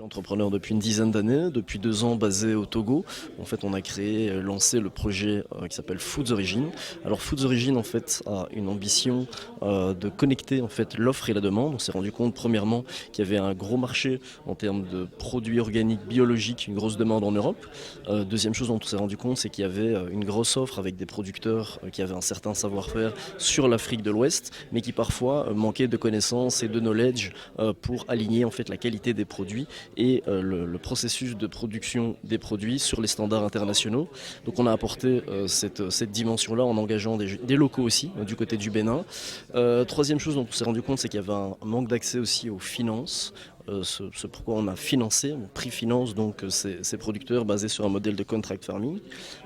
entrepreneur depuis une dizaine d'années, depuis 2 ans basé au Togo. En fait, on a lancé le projet qui s'appelle Foods Origin. Alors Foods Origin en fait a une ambition de connecter en fait l'offre et la demande. On s'est rendu compte premièrement qu'il y avait un gros marché en termes de produits organiques biologiques, une grosse demande en Europe. Deuxième chose dont on s'est rendu compte, c'est qu'il y avait une grosse offre avec des producteurs qui avaient un certain savoir-faire sur l'Afrique de l'Ouest, mais qui parfois manquaient de connaissances et de knowledge pour aligner en fait la qualité des produits et le processus de production des produits sur les standards internationaux. Donc on a apporté cette dimension-là en engageant des locaux aussi du côté du Bénin. Troisième chose dont on s'est rendu compte, c'est qu'il y avait un manque d'accès aussi aux finances. Ce pourquoi on a financé, on préfinance donc ces producteurs basés sur un modèle de contract farming.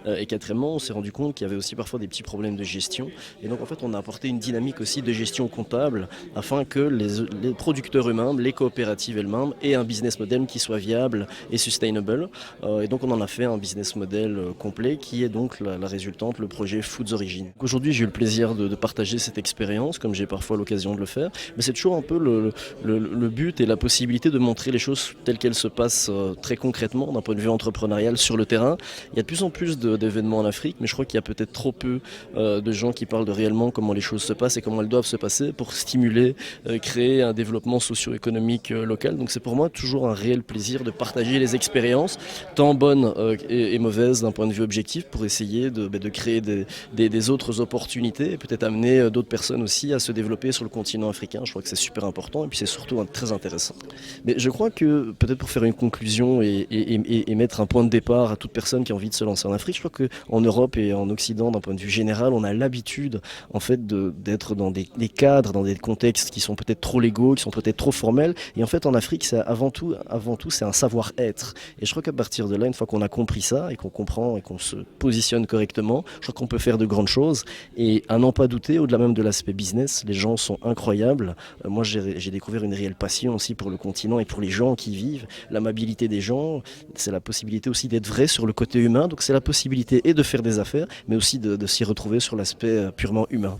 Et quatrièmement, on s'est rendu compte qu'il y avait aussi parfois des petits problèmes de gestion. Et donc en fait, on a apporté une dynamique aussi de gestion comptable afin que les producteurs eux-mêmes, les coopératives elles-mêmes aient un business model qui soit viable et sustainable. Et donc on en a fait un business model complet qui est donc la résultante, le projet Foods Origin. Aujourd'hui, j'ai eu le plaisir de partager cette expérience, comme j'ai parfois l'occasion de le faire. Mais c'est toujours un peu le but et la possibilité de montrer les choses telles qu'elles se passent très concrètement d'un point de vue entrepreneurial sur le terrain. Il y a de plus en plus d'événements en Afrique, mais je crois qu'il y a peut-être trop peu de gens qui parlent de réellement comment les choses se passent et comment elles doivent se passer pour stimuler, créer un développement socio-économique local. Donc c'est pour moi toujours un réel plaisir de partager les expériences, tant bonnes et mauvaises d'un point de vue objectif, pour essayer de créer des autres opportunités et peut-être amener d'autres personnes aussi à se développer sur le continent africain. Je crois que c'est super important et puis c'est surtout très intéressant. Mais je crois que, peut-être pour faire une conclusion et mettre un point de départ à toute personne qui a envie de se lancer en Afrique, je crois qu'en Europe et en Occident, d'un point de vue général, on a l'habitude en fait d'être dans des cadres, dans des contextes qui sont peut-être trop légaux, qui sont peut-être trop formels. Et en fait, en Afrique, c'est avant tout, c'est un savoir-être. Et je crois qu'à partir de là, une fois qu'on a compris ça et qu'on comprend et qu'on se positionne correctement, je crois qu'on peut faire de grandes choses. Et à n'en pas douter, au-delà même de l'aspect business, les gens sont incroyables. Moi, j'ai découvert une réelle passion aussi pour le continent et pour les gens qui y vivent. L'amabilité des gens, c'est la possibilité aussi d'être vrai sur le côté humain. Donc c'est la possibilité et de faire des affaires, mais aussi de s'y retrouver sur l'aspect purement humain.